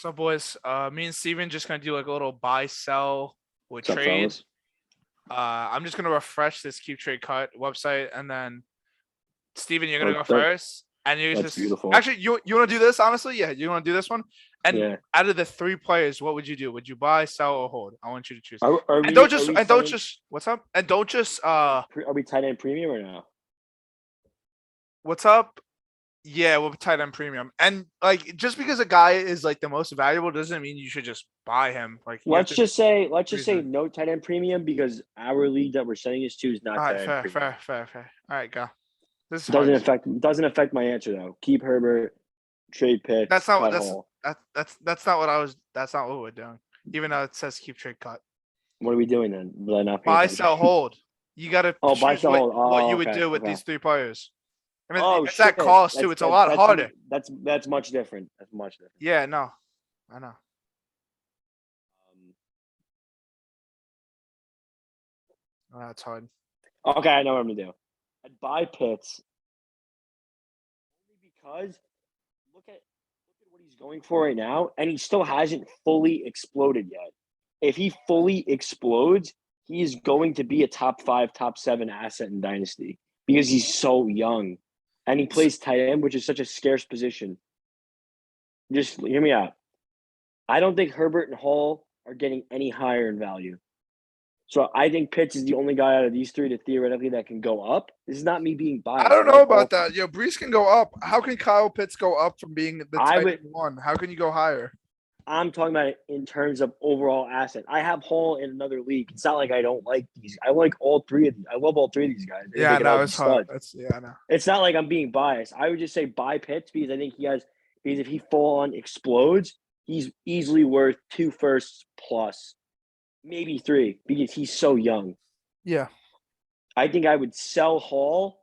So, boys, me and Steven just gonna do like a little buy sell with What's up, trade. fellas? I'm just gonna refresh this Keep Trade Cut website, and then Steven, you're gonna Oh, go first, and you that's just beautiful. actually you want to do this honestly? Yeah, you want to do this one. And Yeah. out of the three players, what would you do? Would you buy, sell, or hold? I want you to choose. Are And we don't are just we and don't tight just what's up? And don't just are we tight end premium or no? what's up? Yeah, with tight end premium. And like just because a guy is like the most valuable doesn't mean you should just buy him. Like you have Let's to just say reason. no tight end premium because our league that we're sending this to is not All right, tight end fair, premium. fair. All right, go. This is Doesn't hard. affect my answer though. Keep Herbert, trade That's Pitts, not cut that's Hall. that's not what I was. That's not what we're doing. Even though it says keep trade cut. What are we doing then? Will I not pay Buy, attention? sell, hold. You got to Oh, buy, choose sell, hold. what Oh, you would okay, do with okay. these three players. I mean, Oh it's shit! that cost too. It's a lot harder. That's much different. That's much different. Yeah, no, I know. Oh, that's hard. Okay, I know what I'm gonna do. I'd buy Pitts only because look at what he's going for right now, and he still hasn't fully exploded yet. If he fully explodes, he is going to be a top 5, top 7 asset in Dynasty because he's so young, and he plays tight end, which is such a scarce position. Just hear me out. I don't think Herbert and Hall are getting any higher in value. So I think Pitts is the only guy out of these three that theoretically that can go up. This is not me being biased. I don't know about that. Yo, Brees can go up. How can Kyle Pitts go up from being the tight end one? How can you go higher? I'm talking about it in terms of overall asset. I have Hall in another league. It's not like I don't like these. I like all three of these. I love all three of these guys. Yeah, no, it's hard. I know. It's not like I'm being biased. I would just say buy Pitts because I think because if he full on explodes, he's easily worth 2 firsts plus, maybe 3 because he's so young. Yeah. I think I would sell Hall.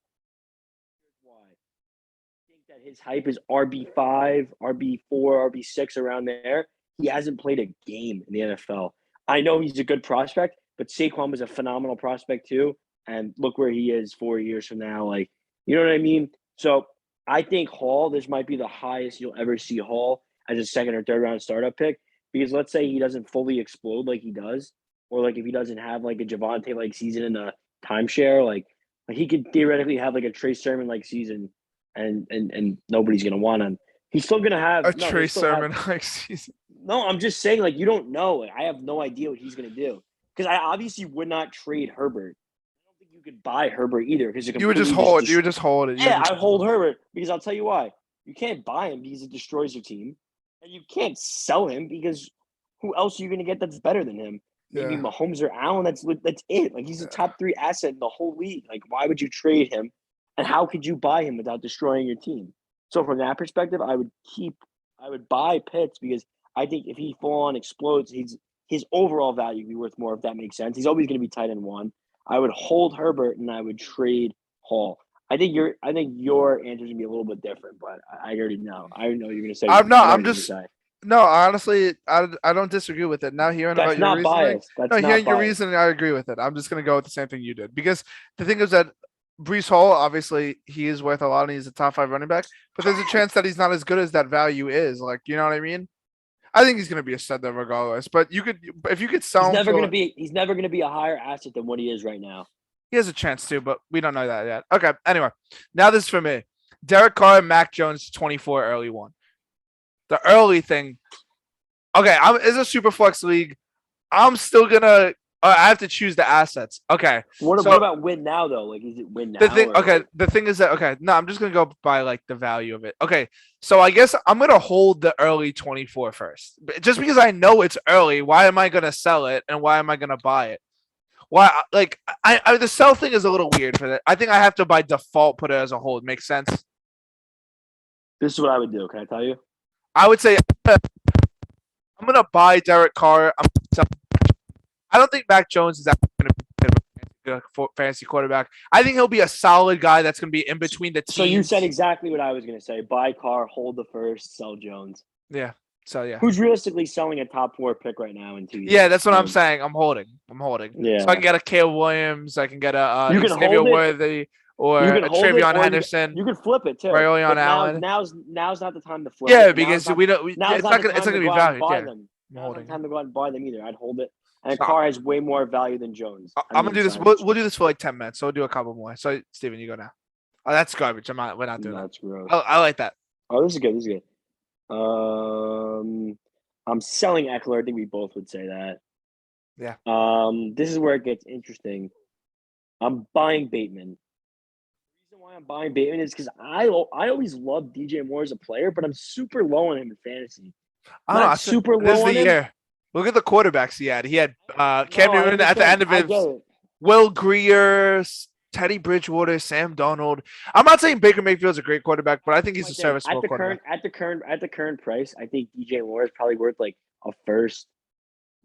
Why? I think that his hype is RB5, RB4, RB6 around there. He hasn't played a game in the NFL. I know he's a good prospect, but Saquon was a phenomenal prospect too. And look where he is 4 years from now. Like, you know what I mean? So I think Hall, this might be the highest you'll ever see Hall as a second or third round startup pick. Because let's say he doesn't fully explode like he does, or like if he doesn't have like a Javante like season in a timeshare, like he could theoretically have like a Trey Sermon like season, and nobody's gonna want him. He's still gonna have a Trey Sermon like season. No, I'm just saying like you don't know. Like, I have no idea what he's gonna do because I obviously would not trade Herbert. I don't think you could buy Herbert either because you would just hold it. You would just hold it. Yeah, I hold Herbert because I'll tell you why. You can't buy him because it destroys your team, and you can't sell him because who else are you gonna get that's better than him? Maybe Mahomes or Allen. That's it. Like he's a top 3 asset in the whole league. Like why would you trade him? And how could you buy him without destroying your team? So from that perspective, I would buy Pitts because I think if he full on explodes, his overall value would be worth more if that makes sense. He's always going to be tight end 1. I would hold Herbert and I would trade Hall. I think your answer is gonna be a little bit different, but I already know. I know you're gonna say. No, honestly, I don't disagree with it. Now hearing about your reasoning, your reasoning, I agree with it. I'm just gonna go with the same thing you did because the thing is that Brees Hall, obviously, he is worth a lot and he's a top 5 running back, but there's a chance that he's not as good as that value is. Like, you know what I mean? I think he's gonna be a stud there regardless. But if you could sell him, he's never gonna be a higher asset than what he is right now. He has a chance to, but we don't know that yet. Okay, anyway, now this is for me. Derek Carr, Mac Jones, 24 early one. The early thing. Okay, it's a super flex league. I'm still gonna. I have to choose the assets. Okay. What about win now though? Like, is it win now? The thing is that no, I'm just gonna go by like the value of it. Okay, so I guess I'm gonna hold the early 24 first, just because I know it's early. Why am I gonna sell it and why am I gonna buy it? Why? Like, the sell thing is a little weird for that. I think I have to by default put it as a hold. Makes sense. This is what I would do. Can I tell you? I would say I'm gonna buy Derek Carr. I don't think Mac Jones is actually going to be a fantasy quarterback. I think he'll be a solid guy that's going to be in between the teams. So you said exactly what I was going to say. Buy Carr, hold the first, sell Jones. Yeah. So yeah. Who's realistically selling a top 4 pick right now in 2 years? Yeah, that's what I'm saying. I'm holding. Yeah. So I can get a Caleb Williams. I can get a Xavier Worthy. or You can a hold it, Travion or Henderson. you can flip it too. Ray But Allen. now's not the time to flip Yeah, it. because we don't. Now's It's not not the gonna. It's time not to gonna be go out and valued. buy Yeah, them. I'm Now's not holding. the time to go out and buy them either. I'd hold it. And So, Carr has way more value than Jones. I'm gonna do this. We'll do this for like 10 minutes. So we'll do a couple more. So Steven, you go now. Oh, that's garbage. I'm not. We're not doing that. That's gross. I like that. Oh, this is good. This is good. I'm selling Eckler. I think we both would say that. Yeah. This is where it gets interesting. I'm buying Bateman. The reason why I'm buying Bateman is because I always loved DJ Moore as a player, but I'm super low on him in fantasy. I don't know. Super This is low on the him. year. Look at the quarterbacks he had. He had Cam Newman at the end of it. it. Will Greer, Teddy Bridgewater, Sam Donald. I'm not saying Baker Mayfield's a great quarterback, but I think he's a serviceable quarterback. At the current price, I think DJ Moore is probably worth like a first,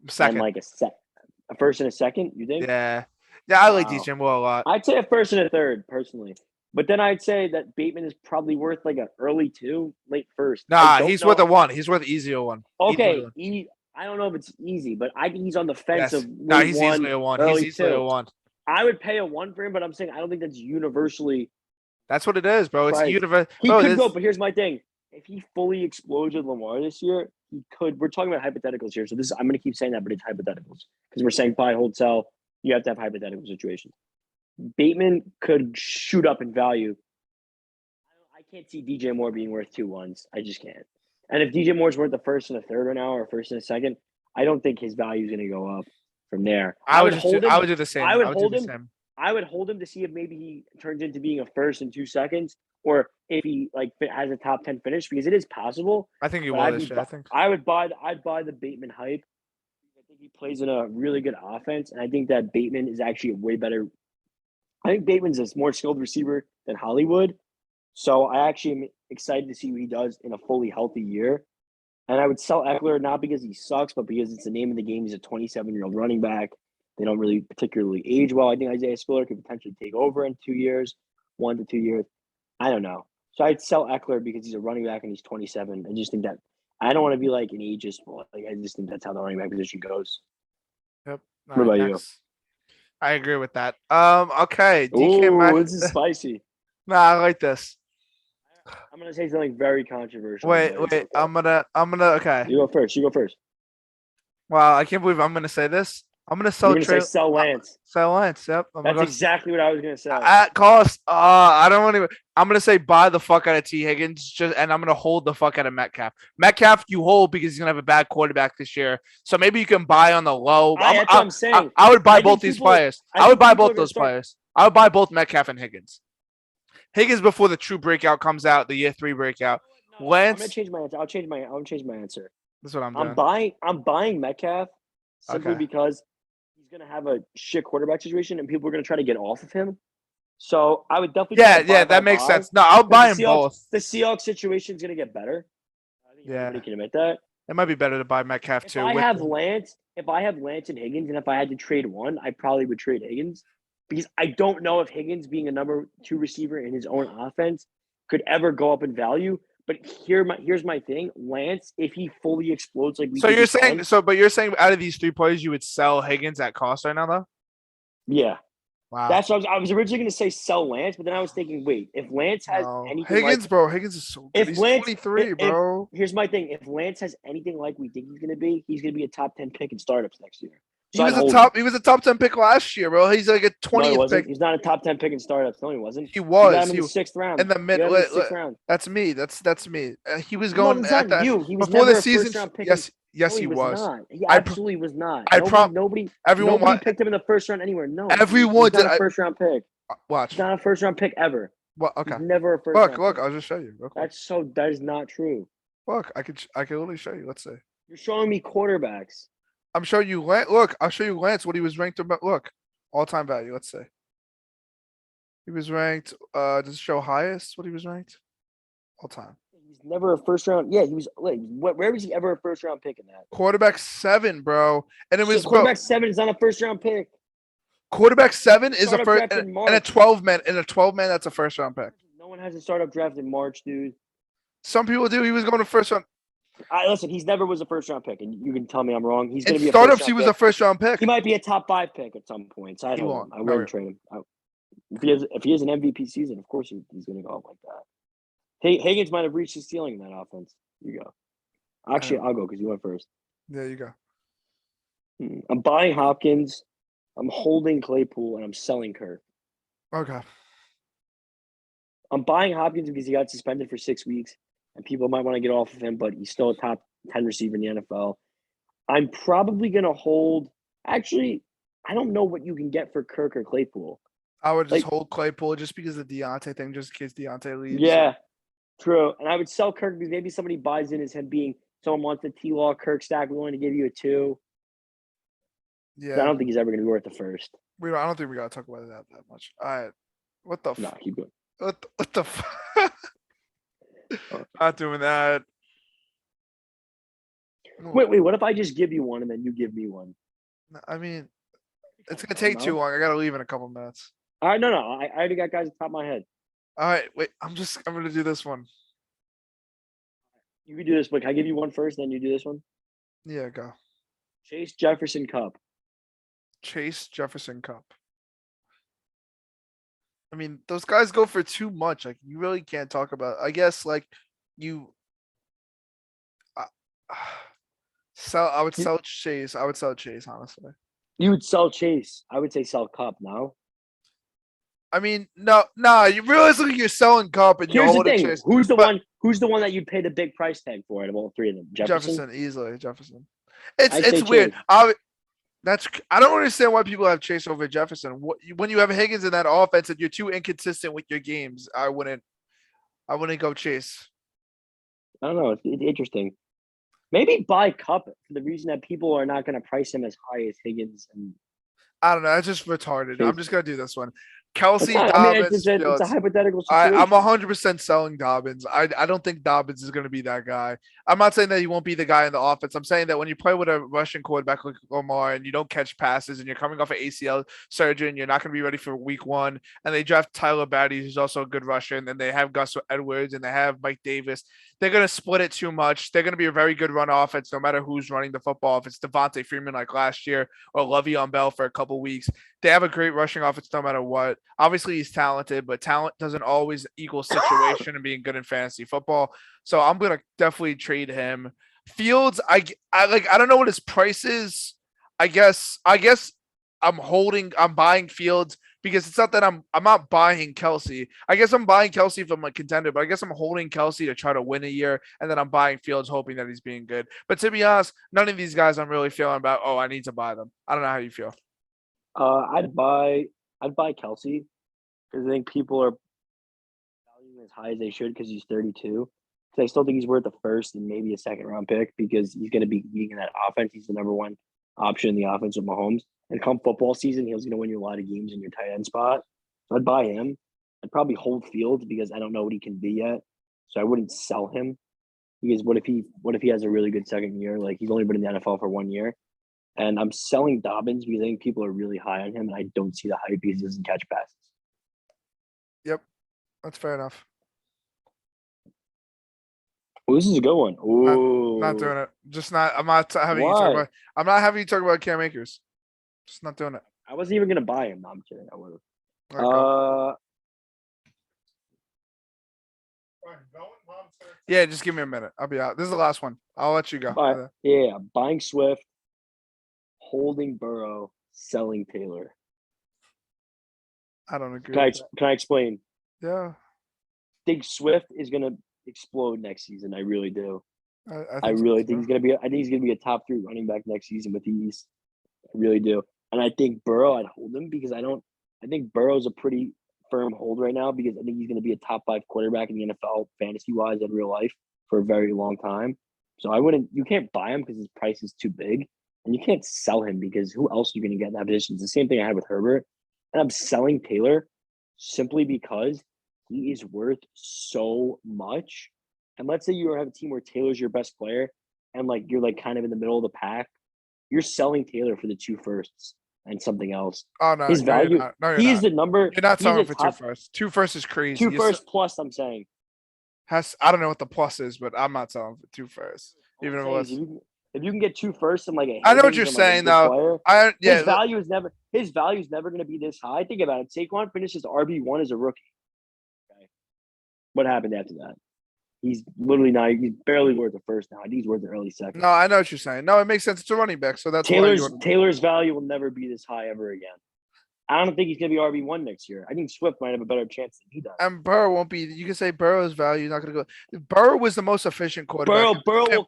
second, and like a first and a second. You think? Yeah, I like DJ Moore a lot. I'd say a first and a third personally, but then I'd say that Bateman is probably worth like an early 2, late first. Nah, he's worth a 1. He's worth easier 1. Okay, I don't know if it's easy, but I think he's on the fence of no, he's easily a 1. He's easily a 1. I would pay a 1 for him, but I'm saying I don't think that's universally. That's what it is, bro. It's universal. He could go, but here's my thing: if he fully explodes with Lamar this year, he could. We're talking about hypotheticals here, so I'm going to keep saying that, but it's hypotheticals because we're saying buy, hold, sell. You have to have hypothetical situations. Bateman could shoot up in value. I can't see DJ Moore being worth 2 1s. I just can't. And if DJ Moore's worth the first and a third right now, or first and a second, I don't think his value is going to go up from there. I would do the same. I would hold him. I would hold him to see if maybe he turns into being a first in 2 seconds, or if he has a top 10 finish, because it is possible. I think he will this year. I'd buy the Bateman hype. I think he plays in a really good offense, and I think that Bateman is actually a way better. I think Bateman's a more skilled receiver than Hollywood, so I actually am excited to see what he does in a fully healthy year. And I would sell Eckler not because he sucks, but because it's the name of the game. He's a 27-year-old running back. They don't really particularly age well. I think Isaiah Spiller could potentially take over in 2 years, 1 to 2 years. I don't know. So I'd sell Eckler because he's a running back and he's 27. I just think that I don't want to be like an ageist. I just think that's how the running back position goes. Yep. What about you? I agree with that. Okay. Ooh, this is spicy. Nah, I like this. I'm gonna say something very controversial. Wait. Okay. I'm gonna. Okay. You go first. Wow, I can't believe I'm gonna say this. I'm gonna sell. Sell Lance. Sell Lance. Yep. That's exactly what I was gonna say. At cost. I don't want to. I'm gonna say buy the fuck out of T Higgins, and I'm gonna hold the fuck out of Metcalf. Metcalf, you hold because he's gonna have a bad quarterback this year. So maybe you can buy on the low. That's what I'm saying. I would buy both these players. I would buy both those players. I would buy both Metcalf and Higgins. Higgins before the true breakout comes out, the year 3 breakout. No, Lance. I'm gonna change my answer. I'll change my answer. That's what I'm doing. I'm buying Metcalf simply because he's gonna have a shit quarterback situation and people are gonna try to get off of him. So I would definitely. Yeah, that makes sense. No, I'll buy them both. The Seahawks situation is gonna get better. I think everybody can admit that. It might be better to buy Metcalf too. If I have Lance and Higgins, and if I had to trade one, I probably would trade Higgins. Because I don't know if Higgins being a number 2 receiver in his own offense could ever go up in value. But here's my thing. Lance, if he fully explodes like we So you're saying out of these 3 players you would sell Higgins at cost right now though? Yeah. Wow. That's what I was originally going to say sell Lance, but then I was thinking, wait, if Lance has anything Higgins, bro, Higgins is so good. He's 23, bro. Here's my thing. If Lance has anything like we think he's going to be a top 10 pick in startups next year. So he was a top 10 pick last year, bro. He's like a 20th pick. He's not a top 10 pick in startups. No, he wasn't. He was. He was in the 6th round. In the mid. Round. That's me. That's me. He was going at that. He was before never the season. Yes, he was. Not. He absolutely was not. Nobody picked him in the first round anywhere. No. Everyone did. Not a first round pick. Watch. He's not a first round pick ever. Well, okay. He's never a first round. Look. I'll just show you. That is not true. Look, I can literally show you. Let's see. You're showing me quarterbacks. I'm showing you Lance. Look, I'll show you Lance what he was ranked about. Look, all-time value. Let's say he was ranked. Does it show highest? What he was ranked? All time. He's never a first round. Yeah, he was. Where was he ever a first round pick in that? Quarterback 7, bro. And it was quarterback 7 is not a first round pick. Quarterback 7 is a first and a 12-man. In a 12-man, that's a first round pick. No one has a startup draft in March, dude. Some people do. He was going to first round. Listen, he's never was a first round pick, and you can tell me I'm wrong. He's going to be startups. He was a first round pick. He might be a top 5 pick at some point. So I wouldn't trade him. If he has an MVP season, of course he's going to go up like that. Higgins might have reached his ceiling in that offense. You go. Actually, I'll go because you went first. There you go. I'm buying Hopkins. I'm holding Claypool, and I'm selling Kirk. Okay. I'm buying Hopkins because he got suspended for 6 weeks, and people might want to get off of him, but he's still a top 10 receiver in the NFL. I'm probably going to hold. Actually, I don't know what you can get for Kirk or Claypool. I would just hold Claypool just because of the Deontay thing, just in case Deontay leaves. Yeah, true. And I would sell Kirk because maybe somebody buys in as him being someone wants the T-Law Kirk stack. We want to give you a 2. Yeah. I don't think he's ever going to be worth the first. I don't think we got to talk about that much. All right. What the No, keep going. What the Not doing that. Wait. What if I just give you one and then you give me one? I mean, it's gonna take too long. I gotta leave in a couple minutes. All right, no. I already got guys at the top of my head. All right, wait. I'm gonna do this one. You can do this, but can I give you one first, then you do this one? Yeah, go. Chase Jefferson Cup. Chase Jefferson Cup. I mean, those guys go for too much. Like, you really can't talk about. I guess like you. I would sell Chase. I would sell Chase, honestly. You would sell Chase. I would say sell Cup now. I mean, no. You realistically, you're selling Cup and you're holding Chase. Who's the one that you'd pay the big price tag for out of all three of them? Jefferson easily. Jefferson. It's weird. I don't understand why people have Chase over Jefferson. When you have Higgins in that offense and you're too inconsistent with your games, I wouldn't go Chase. I don't know. It's interesting. Maybe buy Cup for the reason that people are not going to price him as high as Higgins. And I don't know. That's just retarded. I'm just going to do this one. Kelsey, Dobbins. It's a hypothetical situation. I'm 100% selling Dobbins. I don't think Dobbins is going to be that guy. I'm not saying that he won't be the guy in the offense. I'm saying that when you play with a Russian quarterback like Lamar and you don't catch passes and you're coming off an ACL surgery and you're not going to be ready for week 1, and they draft Tyler Batty, who's also a good Russian, and they have Gus Edwards and they have Mike Davis, they're going to split it too much. They're going to be a very good run offense no matter who's running the football. If it's Devontae Freeman like last year or Le'Veon Bell for a couple weeks, they have a great rushing offense no matter what. Obviously, he's talented, but talent doesn't always equal situation and being good in fantasy football. So I'm gonna definitely trade him. Fields, I don't know what his price is. I guess I'm buying Fields because it's not that I'm not buying Kelsey. I guess I'm buying Kelsey if I'm a contender, but I guess I'm holding Kelsey to try to win a year, and then I'm buying Fields hoping that he's being good. But to be honest, none of these guys I'm really feeling about. Oh, I need to buy them. I don't know how you feel. I'd buy Kelsey because I think people are valuing him as high as they should because he's 32. Because I still think he's worth a first and maybe a second round pick because he's going to be being in that offense. He's the number one option in the offense with Mahomes. And come football season, he's going to win you a lot of games in your tight end spot. So I'd buy him. I'd probably hold Fields because I don't know what he can be yet. So I wouldn't sell him because what if he has a really good second year? Like, he's only been in the NFL for 1 year. And I'm selling Dobbins because I think people are really high on him, and I don't see the hype because he doesn't catch passes. Yep, that's fair enough. Oh, this is a good one. Ooh. Not doing it. Just not. I'm not having you talk about. I'm not having you talk about Cam Akers. Just not doing it. I wasn't even gonna buy him. No, I'm kidding. I would have. Yeah, just give me a minute. I'll be out. This is the last one. I'll let you go. Yeah, buying Swift, holding Burrow, selling Taylor. I don't agree. Can I explain? Yeah. I think Swift is gonna explode next season. I really do. I really think he's gonna be. I think he's gonna be a top 3 running back next season with ease. I really do. And I think Burrow, I'd hold him because I think Burrow's a pretty firm hold right now because I think he's going to be a top 5 quarterback in the NFL fantasy-wise in real life for a very long time. So you can't buy him because his price is too big. And you can't sell him because who else are you going to get in that position? It's the same thing I had with Herbert. And I'm selling Taylor simply because he is worth so much. And let's say you have a team where Taylor's your best player and like you're like kind of in the middle of the pack. You're selling Taylor for the 2 firsts and something else. Oh no, his value. He's the number. You're not selling for 2 firsts. 2 firsts is crazy. 2 firsts plus. I'm saying. I don't know what the plus is, but I'm not selling for 2 firsts. Even if it was. If you can get 2 firsts and like a I know what Higgins you're and, like, a saying good though. player, Yeah. his value is never going to be this high. Think about it. Saquon finishes RB1 as a rookie. Okay. What happened after that? He's literally not. He's barely worth the first now. I think he's worth the early second. No, I know what you're saying. No, it makes sense. It's a running back, so that's why Taylor's value will never be this high ever again. I don't think he's going to be RB1 next year. I think Swift might have a better chance than he does. And Burrow won't be. You can say Burrow's value is not going to go. Burrow was the most efficient quarterback. Burrow will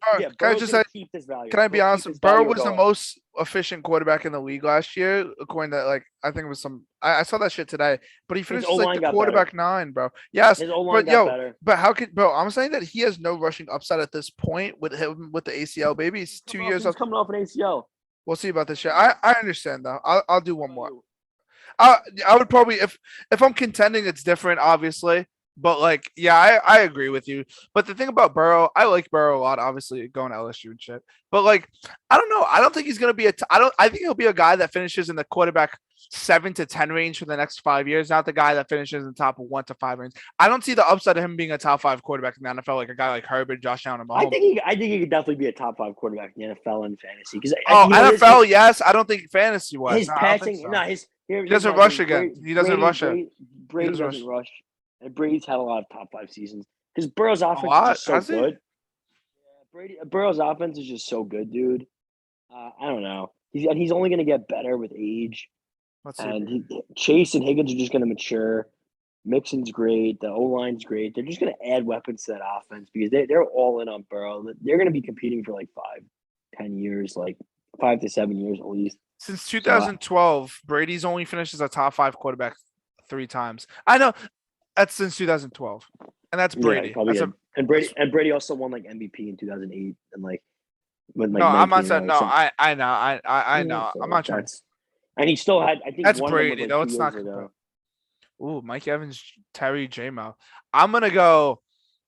Keep this value. Can I be honest? Burrow was the most efficient quarterback in the league last year, according to I think it was some. I saw that shit today, but he finished like the quarterback 9, bro. Yes, his O-line got better. But how could, bro? I'm saying that he has no rushing upside at this point with him with the ACL. Baby, he's 2 years. He's coming off an ACL. We'll see about this shit. I understand though. I'll do one more. I would probably if I'm contending, it's different, obviously. But I agree with you. But the thing about Burrow, I like Burrow a lot, obviously going to LSU and shit. But I don't know. I don't think he's gonna be I think he'll be a guy that finishes in the quarterback 7 to 10 range for the next 5 years, not the guy that finishes in the top 1 to 5 range. I don't see the upside of him being a top 5 quarterback in the NFL, like a guy like Herbert, Josh Allen, and Mahomes. I think he could definitely be a top 5 quarterback in the NFL and fantasy. NFL, yes. I don't think fantasy wise. His passing, he doesn't rush again. He doesn't rush it. Brady doesn't rush. And Brady's had a lot of top 5 seasons because Burrow's offense is just so good. Yeah, Burrow's offense is just so good, dude. I don't know. He's only going to get better with age. Chase and Higgins are just going to mature. Mixon's great. The O-line's great. They're just going to add weapons to that offense because they're all in on Burrow. They're going to be competing for 5-10 years, 5 to 7 years at least. Since 2012, Brady's only finished as a top 5 quarterback 3 times. I know. That's since 2012, and that's Brady. Yeah, and Brady also won MVP in 2008, and no, I'm not saying no. I know, I know. I'm not trying. And he still had. I think that's Brady. No, it's not. Ooh, Mike Evans, Terry, J-Mo. I'm gonna go.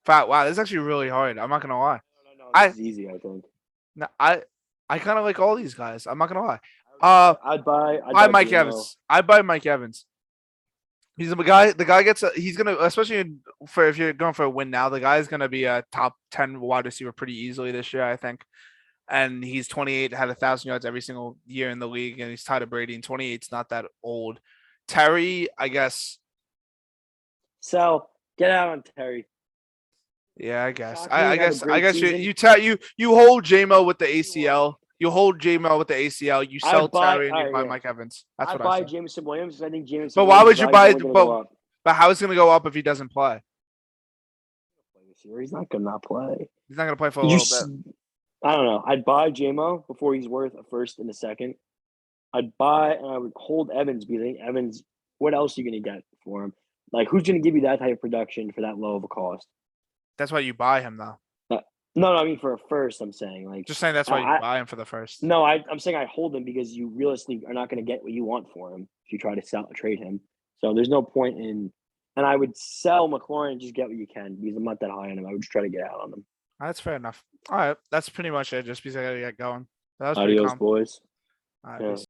Wow, this is actually really hard. I'm not gonna lie. No, this is easy. I think. No, I kind of like all these guys. I'm not gonna lie. I'd buy Mike Evans. I'd buy Mike Evans. He's the guy. The guy gets. He's gonna, especially if you're going for a win now. The guy's gonna be a top 10 wide receiver pretty easily this year, I think. And he's 28, had 1,000 yards every single year in the league, and he's tied to Brady. And 28's not that old. Terry, I guess. So get out on Terry. Yeah, I guess. I guess you hold J-Mo with the ACL. You hold J-Mo with the ACL. You sell Terry and you buy Mike Evans. That's what I buy said. Jameson Williams. I think Jameson. But why would you buy? But how is it going to go up if he doesn't play? He's not going to not play. He's not going to play for a little bit. I don't know. I'd buy J-Mo before he's worth a first and a second. I'd buy and I would hold Evans because I think Evans. What else are you going to get for him? Who's going to give you that type of production for that low of a cost? That's why you buy him, though. No, I mean for a first. I'm saying just saying that's why you buy him for the first. No, I'm saying I hold him because you realistically are not going to get what you want for him if you try to trade him. So there's no point in. And I would sell McLaurin and just get what you can because I'm not that high on him. I would just try to get out on him. That's fair enough. All right, that's pretty much it. Just because I got to get going. That was Adios, boys. All right,